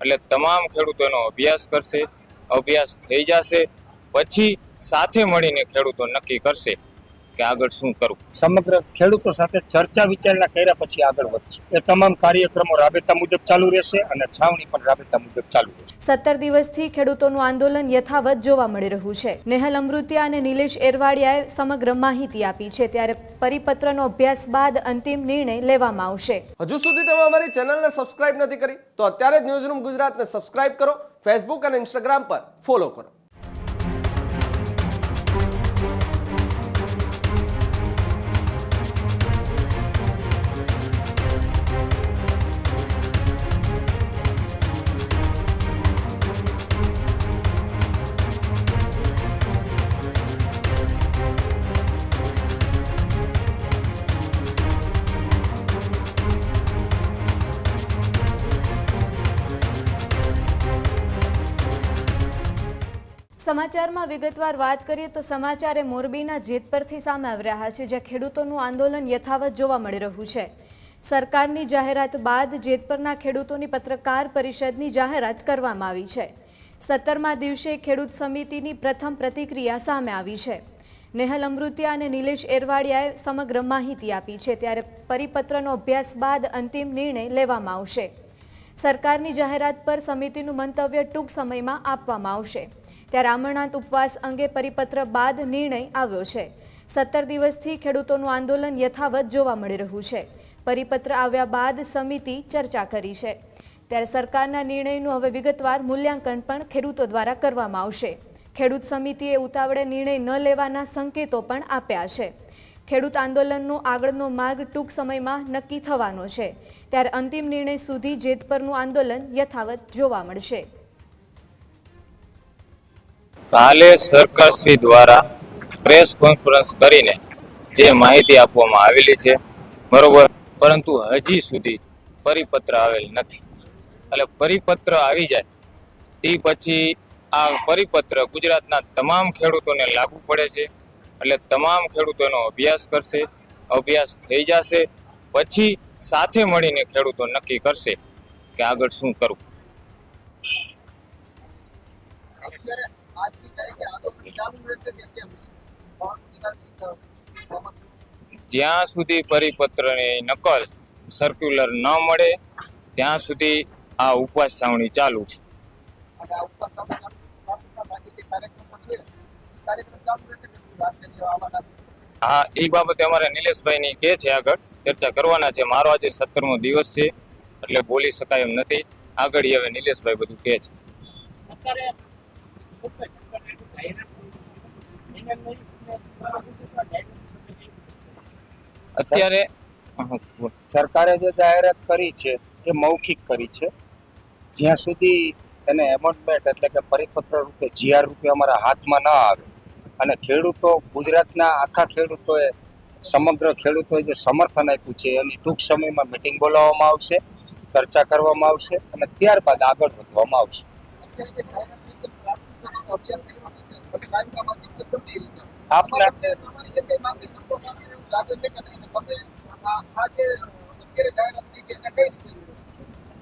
એટલે તમામ ખેડૂતો એનો અભ્યાસ કરશે, અભ્યાસ થઈ જશે પછી સાથે મળીને ખેડૂતો નક્કી કરશે કે આગળ શું કરવું. સમગ્ર ખેડૂતો સાથે ચર્ચા વિચારણા કર્યા પછી આગળ વધશે. એ તમામ કાર્યક્રમો રાબેતા મુજબ ચાલુ રહેશે અને છાવણી પણ રાબેતા મુજબ ચાલુ રહેશે. 17 દિવસથી ખેડૂતોનું આંદોલન યથાવત જોવા મળી રહ્યું છે. નેહલ અમૃતિયા અને નિલેશ એરવાડિયાએ સમગ્ર માહિતી આપી છે. ત્યારે પરિપત્રનો અભ્યાસ બાદ અંતિમ નિર્ણય લેવામાં આવશે. હજુ સુધી તમે અમારી ચેનલને સબસ્ક્રાઇબ નથી કરી તો અત્યારે જ ન્યૂઝરૂમ ગુજરાતને સબસ્ક્રાઇબ કરો, ફેસબુક અને ઇન્સ્ટાગ્રામ પર ફોલો કરો. સમાચારમાં વિગતવાર વાત કરીએ તો સમાચાર એ મોરબીના જેતપરથી સામે આવી રહ્યા છે, જ્યાં ખેડૂતોનું આંદોલન યથાવત જોવા મળી રહ્યું છે. સરકારની જાહેરાત બાદ જેતપરના ખેડૂતોની પત્રકાર પરિષદની જાહેરાત કરવામાં આવી છે. 17મા દિવસે ખેડૂત સમિતિની પ્રથમ પ્રતિક્રિયા સામે આવી છે. નેહલ અમૃતિયા અને નિલેશ એરવાડિયાએ સમગ્ર માહિતી આપી છે. ત્યારે પરિપત્રનો અભ્યાસ બાદ અંતિમ નિર્ણય લેવામાં આવશે. સરકારની જાહેરાત પર સમિતિનું મંતવ્ય ટૂંક સમયમાં આપવામાં આવશે. ત્યારે અમરનાથ ઉપવાસ અંગે પરિપત્ર બાદ નિર્ણય આવ્યો છે. 17 દિવસથી ખેડૂતોનું આંદોલન યથાવત જોવા મળી રહ્યું છે. પરિપત્ર આવ્યા બાદ સમિતિ ચર્ચા કરી છે. ત્યારે સરકારના નિર્ણયનું હવે વિગતવાર મૂલ્યાંકન પણ ખેડૂતો દ્વારા કરવામાં આવશે. ખેડૂત સમિતિએ ઉતાવળે નિર્ણય ન લેવાના સંકેતો પણ આપ્યા છે. ખેડૂત આંદોલનનો આગળનો માર્ગ ટૂંક સમયમાં નક્કી થવાનો છે. ત્યારે અંતિમ નિર્ણય સુધી જેતપરનું આંદોલન યથાવત જોવા મળશે. કાલે સરકારશ્રી દ્વારા પ્રેસ કોન્ફરન્સ કરીને જે માહિતી આપવામાં આવેલી છે બરોબર, પરંતુ હજી સુધી પરિપત્ર આવેલ નથી. એટલે પરિપત્ર આવી જાય તે પછી આ પરિપત્ર ગુજરાતના તમામ ખેડૂતોને લાગુ પડે છે. એટલે તમામ ખેડૂતો એનો અભ્યાસ કરશે, અભ્યાસ થઈ જશે પછી સાથે મળીને ખેડૂતો નક્કી કરશે કે આગળ શું કરવું. જ્યાં સુધી પરિપત્રની નકલ સર્ક્યુલર ન મળે ત્યાં સુધી આ ઉપવાસ છાવણી ચાલુ છે. હા, એ બાબતે અમારે નિલેશભાઈની કે છે આગળ ચર્ચા કરવાના છે. મારો આજે 17મો દિવસ છે એટલે બોલી શકાય એમ નથી. આગળ હવે નિલેશભાઈ બધું કે છે. અત્યારે સરકારે જે જાહેરાત કરી છે એ મૌખિક કરી છે. જ્યાં સુધી એને એમેન્ડમેન્ટ એટલે કે પરિપત્ર રૂપે જીઆર રૂપે અમારા હાથમાં ન આવે અને ખેડૂતો, ગુજરાતના આખા ખેડૂતોએ, સમગ્ર ખેડૂતોએ જે સમર્થન આપ્યું છે એની ટૂંક સમયમાં મિટિંગ બોલાવવામાં આવશે, ચર્ચા કરવામાં આવશે અને ત્યારબાદ આગળ વધવામાં આવશે.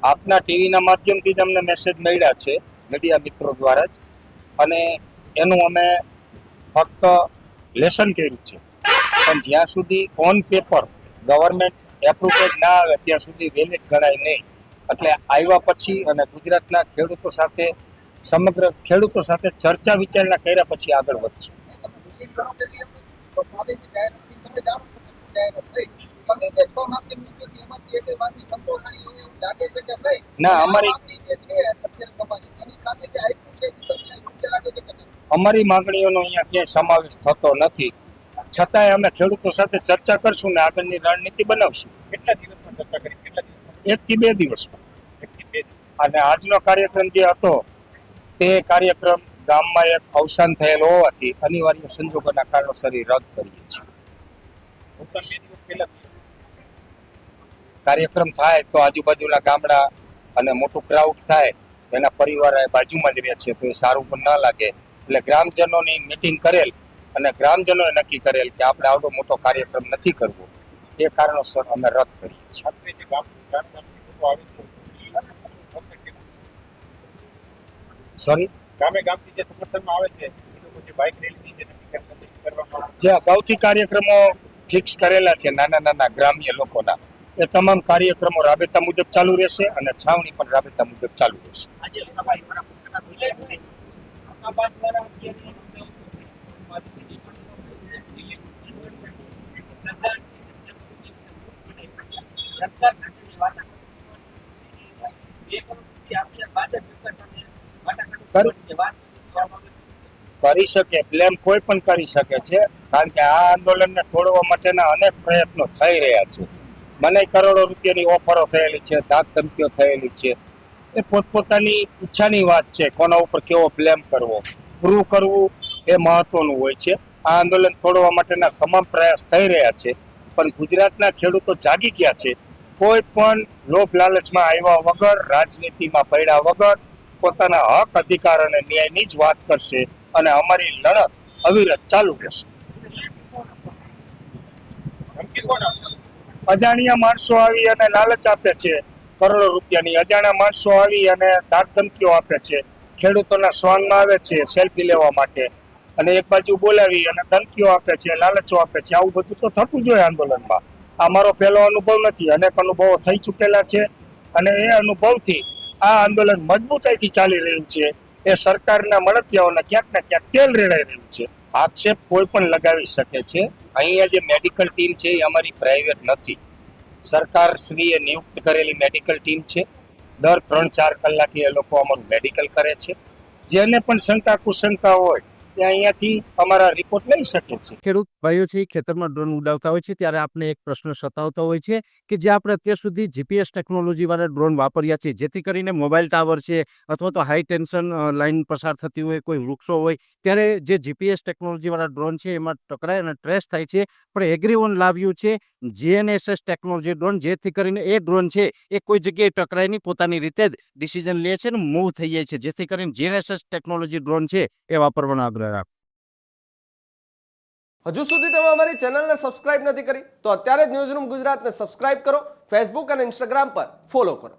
આપના ટીવીના માધ્યમથી જ અમને મેસેજ મળ્યા છે, મીડિયા મિત્રો દ્વારા જ, અને એનું અમે ફક્ત લેસન કર્યું છે. પણ જ્યાં સુધી ઓન પેપર ગવર્મેન્ટ એપ્રુવેડ ના આવે ત્યાં સુધી વેલિડ ગણાય નહીં. એટલે આવ્યા પછી અને ગુજરાતના ખેડૂતો સાથે, સમગ્ર ખેડૂતો સાથે ચર્ચા વિચારણા કર્યા પછી આગળ વધશે. ના, અમારી માંગણીઓનો અહીંયા ક્યાંય સમાવેશ થતો નથી. છતાંય અમે ખેડૂતો સાથે ચર્ચા કરશું ને આગળની રણનીતિ બનાવશું. કેટલા દિવસમાં ચર્ચા કરી? 1 થી 2 દિવસમાં. અને આજનો કાર્યક્રમ જે હતો તે કાર્યક્રમ ગામમાં એક અવસાન થયેલ હોવાથી અનિવાર્ય સંજોગોના કારણોસર રદ કરીએ છીએ. કાર્યક્રમ થાય તો આજુબાજુના ગામડા અને મોટું ક્રાઉડ થાય, એના પરિવાર બાજુમાં જ રહે છે તો એ સારું પણ ન લાગે. એટલે ગ્રામજનોની મિટિંગ કરેલ અને ગ્રામજનોએ નક્કી કરેલ કે આપણે આવડો મોટો કાર્યક્રમ નથી કરવો, એ કારણોસર અમે રદ કરીએ છીએ. સોરી, ગામે ગામથી જે સમર્થનમાં આવે છે એ લોકો જે બાઇક રેલીની જે નક્કી કરવામાં આવે જે અગાઉથી કાર્યક્રમો ફિક્સ કરેલા છે નાના નાના ગ્રામ્ય લોકોના, એ તમામ કાર્યક્રમો રાબેતા મુજબ ચાલુ રહેશે અને છાવણી પણ રાબેતા મુજબ ચાલુ રહેશે. આજે સફાઈ દ્વારા પોતાના વિષય છે આબાદ દ્વારા અત્યારે સરકાર સાથેની કરી શકે, બ્લેમ કોઈ પણ કરી શકે છે, કારણ કે આ આંદોલનને તોડવા માટેના અનેક પ્રયત્નો થઈ રહ્યા છે. મને કરોડો રૂપિયાની ઓફરો થયેલી છે, ધાક ધમકીઓ થયેલી છે. એ પોતપોતાની ઈચ્છાની વાત છે, કોના ઉપર કેવો બ્લેમ કરવો, પ્રૂવ કરવું એ મહત્વનું હોય છે. આ આંદોલન તોડવા માટેના તમામ પ્રયાસ થઈ રહ્યા છે, પણ ગુજરાતના ખેડૂતો જાગી ગયા છે. કોઈ પણ લોભ લાલચમાં આવ્યા વગર, રાજનીતિમાં પડ્યા વગર પોતાના હક, અધિકાર અને ન્યાયની જ વાત કરશે અને અમારી લડત અવિરત ચાલુ રહેશે. અજાણ્યા માણસો આવી અને લાલચ આપે છે, કરોડો રૂપિયાની અજાણ્યા માણસો આવી અને ધાક ધમકીઓ આપે છે, ખેડૂતોના સ્વાંગમાં આવે છે સેલ્ફી લેવા માટે અને એક બાજુ બોલાવી અને ધમકીઓ આપે છે, લાલચો આપે છે. આવું બધું તો થતું જ હોય આંદોલનમાં. આ મારો પહેલો અનુભવ નથી, અનેક અનુભવો થઈ ચૂકેલા છે અને એ અનુભવથી આ આંદોલન મજબૂતાઈથી ચાલી રહ્યું છે. એ સરકારના મળતિયાઓને ક્યાંક ને ક્યાંક તેલ રેડાઈ રહ્યું છે. આક્ષેપ કોઈ પણ લગાવી શકે છે. અહીંયા જે મેડિકલ ટીમ છે એ અમારી પ્રાઇવેટ નથી, સરકાર શ્રીએ નિયુક્ત કરેલી મેડિકલ ટીમ છે. દર 3-4 કલાકે એ લોકો અમારું મેડિકલ કરે છે. જેને પણ શંકા કુશંકા હોય તે અહીંયાથી અમારા રિપોર્ટ લઈ શકે છે. ખેડૂત ભાઈઓ છે ખેતરમાં ડ્રોન ઉડાવતા હોય છે ત્યારે આપણે એક પ્રશ્ન સતાવતો હોય છે કે જે આપણે અત્યાર સુધી જીપીએસ ટેકનોલોજી વાળા ડ્રોન વાપર્યા છે, જેથી કરીને મોબાઈલ ટાવર છે અથવા તો હાઈ ટેન્શન લાઈન પસાર થતી હોય, કોઈ વૃક્ષો હોય, ત્યારે જે જીપીએસ ટેકનોલોજી વાળા ડ્રોન છે એમાં ટકરાય અને ટ્રેસ થાય છે. પણ એગ્રીઓન લાવ્યું છે જીએનએસએસ ટેકનોલોજી ડ્રોન, જેથી કરીને એ ડ્રોન છે એ કોઈ જગ્યાએ ટકરાય નહીં, પોતાની રીતે જ ડિસિઝન લે છે અને મૂવ થઈ જાય છે, જેથી કરીને જીએનએસએસ ટેકનોલોજી ડ્રોન છે એ વાપરવાનો આગ્રહ રાખો. હજુ સુધી તમે અમારી ચેનલને સબસ્ક્રાઇબ નથી કરી તો અત્યારે જ ન્યૂઝરૂમ ગુજરાતને સબસ્ક્રાઇબ કરો, ફેસબુક અને ઇન્સ્ટાગ્રામ પર ફોલો કરો.